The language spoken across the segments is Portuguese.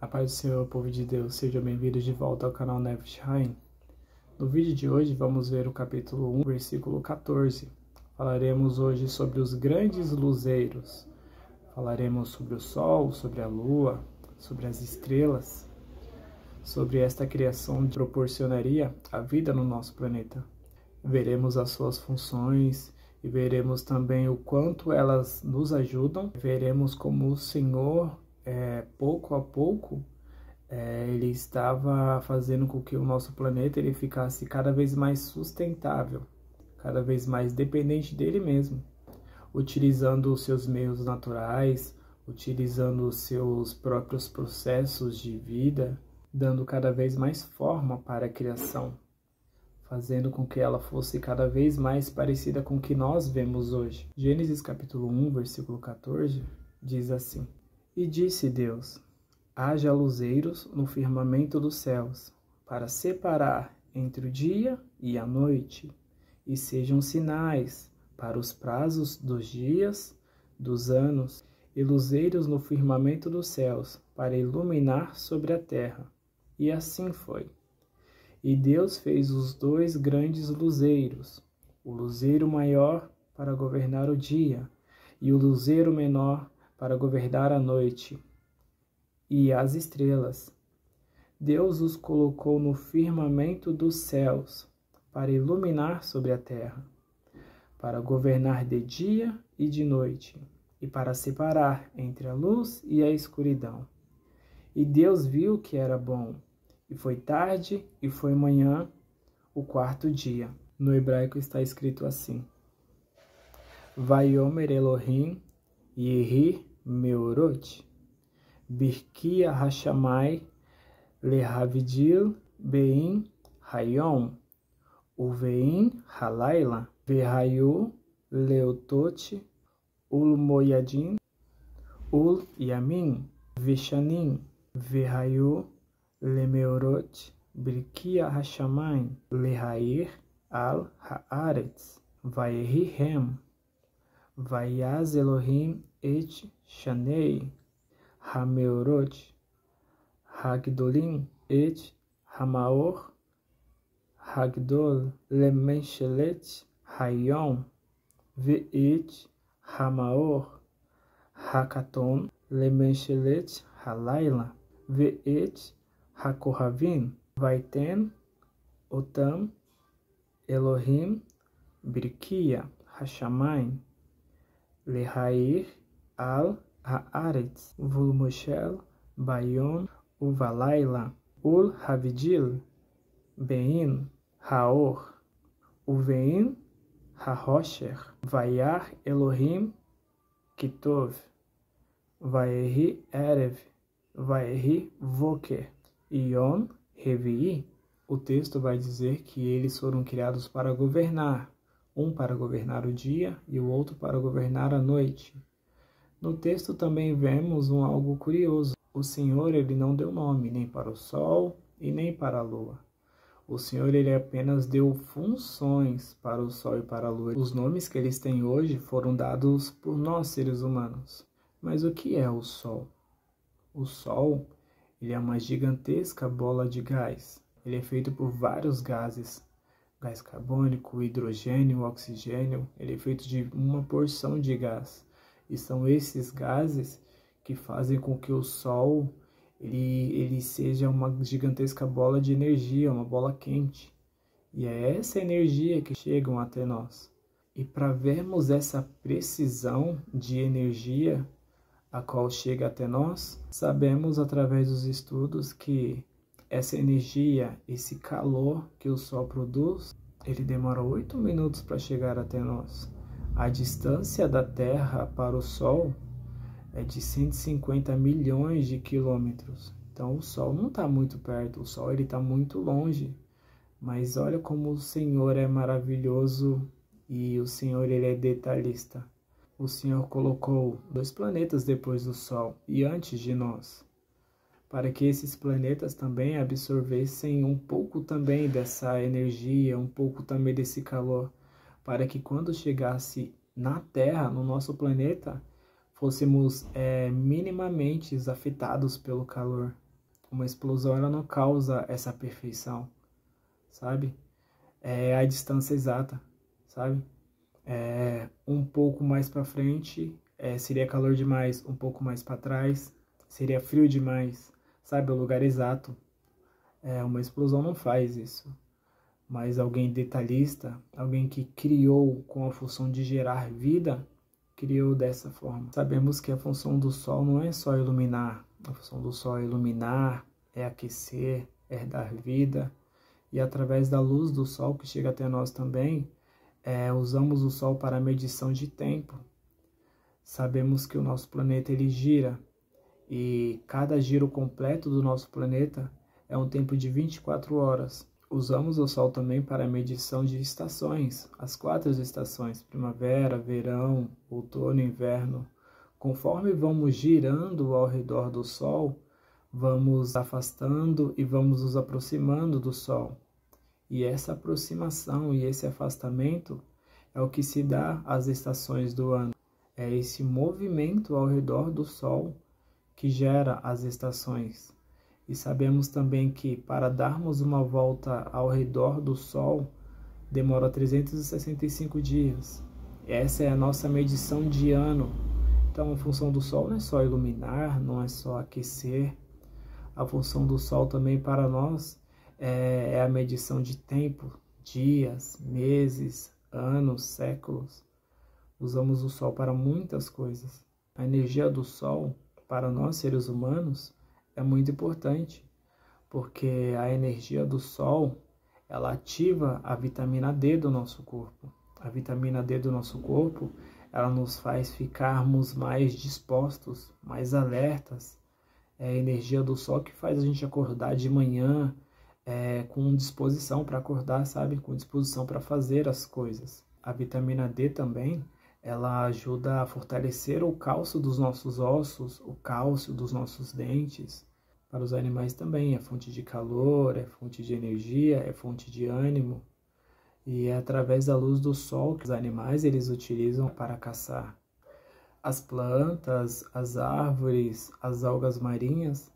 A paz do Senhor, povo de Deus, sejam bem-vindos de volta ao canal Nefesh Haim. No vídeo de hoje vamos ver o capítulo 1, versículo 14. Falaremos hoje sobre os grandes luzeiros. Falaremos sobre o sol, sobre a lua, sobre as estrelas, sobre esta criação que proporcionaria a vida no nosso planeta. Veremos as suas funções e veremos também o quanto elas nos ajudam. Veremos como o Senhor pouco a pouco, ele estava fazendo com que o nosso planeta ele ficasse cada vez mais sustentável, cada vez mais dependente dele mesmo, utilizando os seus meios naturais, utilizando os seus próprios processos de vida, dando cada vez mais forma para a criação, fazendo com que ela fosse cada vez mais parecida com o que nós vemos hoje. Gênesis capítulo 1, versículo 14, diz assim: E disse Deus: haja luzeiros no firmamento dos céus, para separar entre o dia e a noite, e sejam sinais para os prazos dos dias, dos anos, e luzeiros no firmamento dos céus, para iluminar sobre a terra. E assim foi. E Deus fez os dois grandes luzeiros, o luzeiro maior para governar o dia, e o luzeiro menor para governar a noite, e as estrelas. Deus os colocou no firmamento dos céus, para iluminar sobre a terra, para governar de dia e de noite, e para separar entre a luz e a escuridão. E Deus viu que era bom, e foi tarde e foi manhã, o quarto dia. No hebraico está escrito assim: Vayomer Elohim Yehi Meorot, Birkia Hashamai Lehavdil Bein Hayom, Uvein Halayla, Vehayu Leotot Ulmoyadin Ul Yamin, Veshanim, Vehayu Lemeorot, Birkia Hashamai Lehair Al Haaretz, Vayehihem, Vayaz Elohim et Shanei, Hameorot, Hagdolim et Hamaor, Hagdol Lemenchelet Hayom, Ve'et Hamaor, Hakaton Lemenchelet Halayla, Ve'et Hakohavim, Vaiten Otam Elohim Birkia Hashamayim Lehair Al Haaretz, Vulmoshel Bayom Uvalayla, Ul Havdil Bein Haor, Uvein Hahosher, Vayar Elohim Kitov, Vayehi Erev, Vayehi Voker, Ion Revi'i. O texto vai dizer que eles foram criados para governar, um para governar o dia e o outro para governar a noite. No texto também vemos algo curioso. O Senhor ele não deu nome nem para o sol e nem para a lua. O Senhor ele apenas deu funções para o sol e para a lua. Os nomes que eles têm hoje foram dados por nós, seres humanos. Mas o que é o sol? O sol ele é uma gigantesca bola de gás. Ele é feito por vários gases. Gás carbônico, hidrogênio, oxigênio. Ele é feito de uma porção de gás. E são esses gases que fazem com que o Sol ele seja uma gigantesca bola de energia, uma bola quente. E é essa energia que chega até nós. E para vermos essa precisão de energia a qual chega até nós, sabemos através dos estudos que essa energia, esse calor que o Sol produz, ele demora 8 minutos para chegar até nós. A distância da Terra para o Sol é de 150 milhões de quilômetros. Então o Sol não está muito perto, o Sol está muito longe. Mas olha como o Senhor é maravilhoso e o Senhor ele é detalhista. O Senhor colocou 2 planetas depois do Sol e antes de nós, para que esses planetas também absorvessem um pouco também dessa energia, um pouco também desse calor, para que quando chegasse na Terra, no nosso planeta, fôssemos minimamente afetados pelo calor. Uma explosão, ela não causa essa perfeição, sabe? É a distância exata, sabe? Um pouco mais para frente seria calor demais, um pouco mais para trás seria frio demais, sabe? O lugar exato. Uma explosão não faz isso, mas alguém detalhista, alguém que criou com a função de gerar vida, criou dessa forma. Sabemos que a função do Sol não é só iluminar, a função do Sol é iluminar, é aquecer, é dar vida, e através da luz do Sol que chega até nós também, usamos o Sol para a medição de tempo. Sabemos que o nosso planeta ele gira, e cada giro completo do nosso planeta é um tempo de 24 horas. Usamos o Sol também para a medição de estações, as 4 estações, primavera, verão, outono e inverno. Conforme vamos girando ao redor do Sol, vamos afastando e vamos nos aproximando do Sol. E essa aproximação e esse afastamento é o que se dá às estações do ano. É esse movimento ao redor do Sol que gera as estações. E sabemos também que para darmos uma volta ao redor do Sol demora 365 dias. Essa é a nossa medição de ano. Então a função do Sol não é só iluminar, não é só aquecer. A função do Sol também para nós é a medição de tempo, dias, meses, anos, séculos. Usamos o Sol para muitas coisas. A energia do Sol, para nós seres humanos, é muito importante, porque a energia do Sol, ela ativa a vitamina D do nosso corpo. A vitamina D do nosso corpo, ela nos faz ficarmos mais dispostos, mais alertas. É a energia do Sol que faz a gente acordar de manhã com disposição para acordar, sabe? Com disposição para fazer as coisas. A vitamina D também, ela ajuda a fortalecer o cálcio dos nossos ossos, o cálcio dos nossos dentes. Para os animais também é fonte de calor, é fonte de energia, é fonte de ânimo. E é através da luz do sol que os animais eles utilizam para caçar. As plantas, as árvores, as algas marinhas,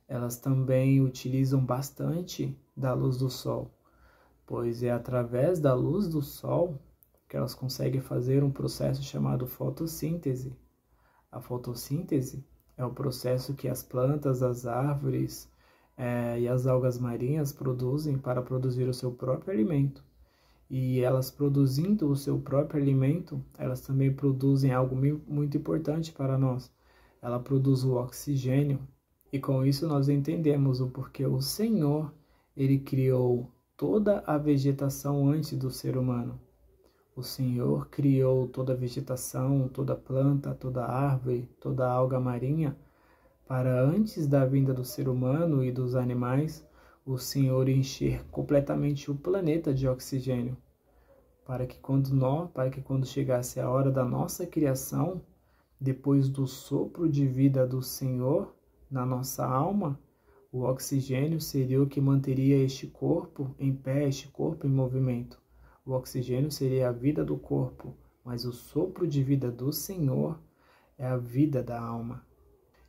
elas também utilizam bastante da luz do sol, pois é através da luz do sol que elas conseguem fazer um processo chamado fotossíntese. A fotossíntese é o processo que as plantas, as árvores e as algas marinhas produzem para produzir o seu próprio alimento. E elas produzindo o seu próprio alimento, elas também produzem algo muito importante para nós. Ela produz o oxigênio. E com isso nós entendemos o porquê o Senhor, ele criou toda a vegetação antes do ser humano. O Senhor criou toda a vegetação, toda planta, toda árvore, toda alga marinha, para antes da vinda do ser humano e dos animais, o Senhor encher completamente o planeta de oxigênio, para que quando chegasse a hora da nossa criação, depois do sopro de vida do Senhor na nossa alma, o oxigênio seria o que manteria este corpo em pé, este corpo em movimento. O oxigênio seria a vida do corpo, mas o sopro de vida do Senhor é a vida da alma.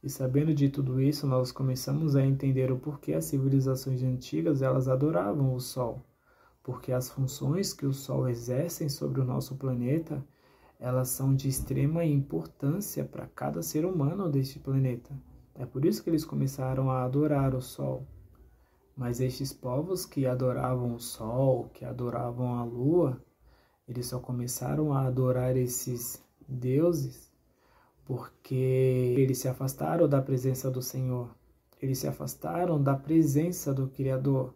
E sabendo de tudo isso, nós começamos a entender o porquê as civilizações antigas elas adoravam o Sol. Porque as funções que o Sol exerce sobre o nosso planeta, elas são de extrema importância para cada ser humano deste planeta. É por isso que eles começaram a adorar o Sol. Mas estes povos que adoravam o Sol, que adoravam a Lua, eles só começaram a adorar esses deuses porque eles se afastaram da presença do Senhor. Eles se afastaram da presença do Criador.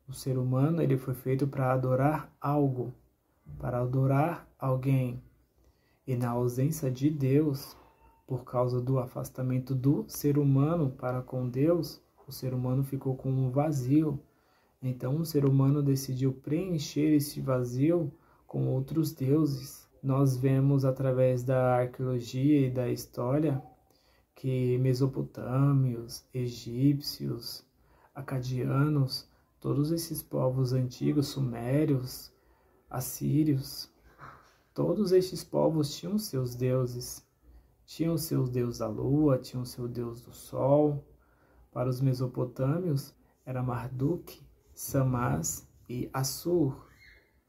O ser humano ele foi feito para adorar algo, para adorar alguém. E na ausência de Deus, por causa do afastamento do ser humano para com Deus, o ser humano ficou com um vazio. Então o ser humano decidiu preencher esse vazio com outros deuses. Nós vemos através da arqueologia e da história que mesopotâmios, egípcios, acadianos, todos esses povos antigos, sumérios, assírios, todos estes povos tinham seus deuses. Tinham o seu deus da lua, tinham o seu deus do sol, Para os mesopotâmios, era Marduk, Samás e Assur.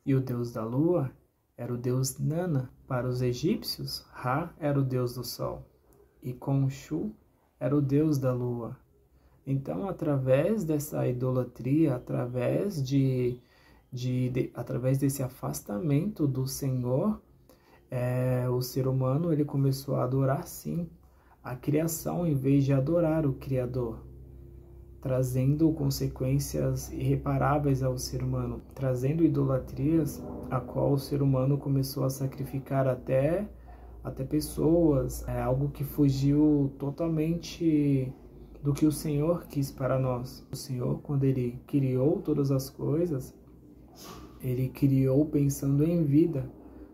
E o deus da lua era o deus Nana. Para os egípcios, Ra era o deus do sol. E Khonshu era o deus da lua. Então, através dessa idolatria, através desse afastamento do Senhor, o ser humano ele começou a adorar, sim, a criação em vez de adorar o Criador, trazendo consequências irreparáveis ao ser humano, trazendo idolatrias a qual o ser humano começou a sacrificar até pessoas, algo que fugiu totalmente do que o Senhor quis para nós. O Senhor, quando Ele criou todas as coisas, Ele criou pensando em vida,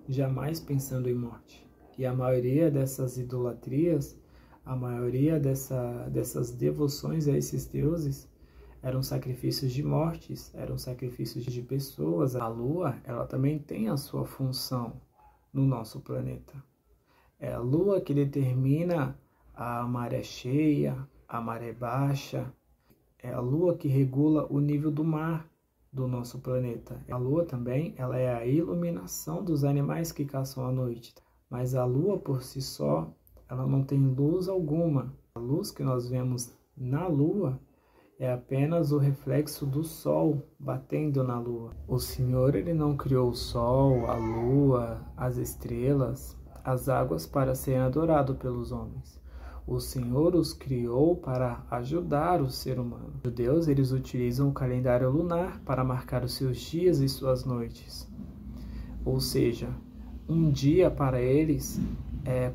jamais pensando em morte. E a maioria dessas idolatrias, a maioria dessas devoções a esses deuses eram sacrifícios de mortes, eram sacrifícios de pessoas. A Lua, ela também tem a sua função no nosso planeta. É a Lua que determina a maré cheia, a maré baixa. É a Lua que regula o nível do mar do nosso planeta. A Lua também, ela é a iluminação dos animais que caçam à noite. Mas a Lua por si só, ela não tem luz alguma. A luz que nós vemos na Lua é apenas o reflexo do Sol batendo na Lua. O Senhor, Ele não criou o Sol, a Lua, as estrelas, as águas para serem adorados pelos homens. O Senhor os criou para ajudar o ser humano. Os judeus, eles utilizam o calendário lunar para marcar os seus dias e suas noites. Ou seja, um dia para eles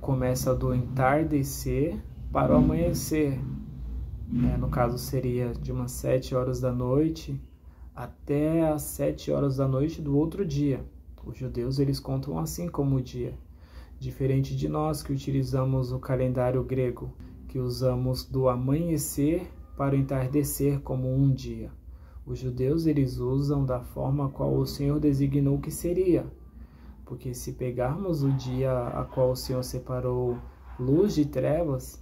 começa do entardecer para o amanhecer. No caso, seria de umas 7 horas da noite até as 7 horas da noite do outro dia. Os judeus, eles contam assim como o dia. Diferente de nós que utilizamos o calendário grego, que usamos do amanhecer para o entardecer como um dia. Os judeus, eles usam da forma qual o Senhor designou que seria. Porque se pegarmos o dia a qual o Senhor separou luz de trevas,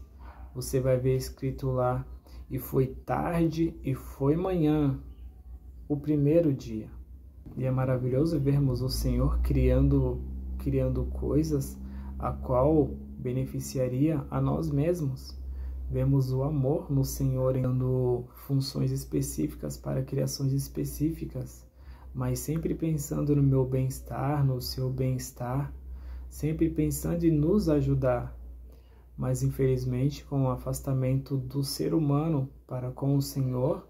você vai ver escrito lá, e foi tarde e foi manhã, o primeiro dia. E é maravilhoso vermos o Senhor criando coisas a qual beneficiaria a nós mesmos. Vemos o amor no Senhor dando funções específicas para criações específicas, mas sempre pensando no meu bem-estar, no seu bem-estar, sempre pensando em nos ajudar. Mas infelizmente, com o afastamento do ser humano para com o Senhor,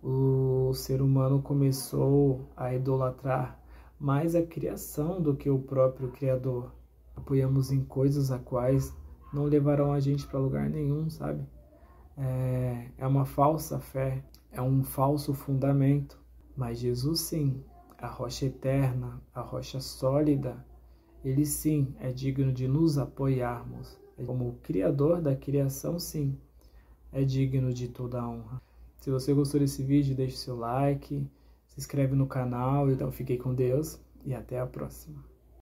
o ser humano começou a idolatrar mais a criação do que o próprio Criador. Apoiamos em coisas a quais não levarão a gente para lugar nenhum, sabe? É uma falsa fé, é um falso fundamento. Mas Jesus sim, a rocha eterna, a rocha sólida, Ele sim é digno de nos apoiarmos. Como o Criador da criação, sim, é digno de toda a honra. Se você gostou desse vídeo, deixe seu like, se inscreve no canal. Então fiquei com Deus e até a próxima.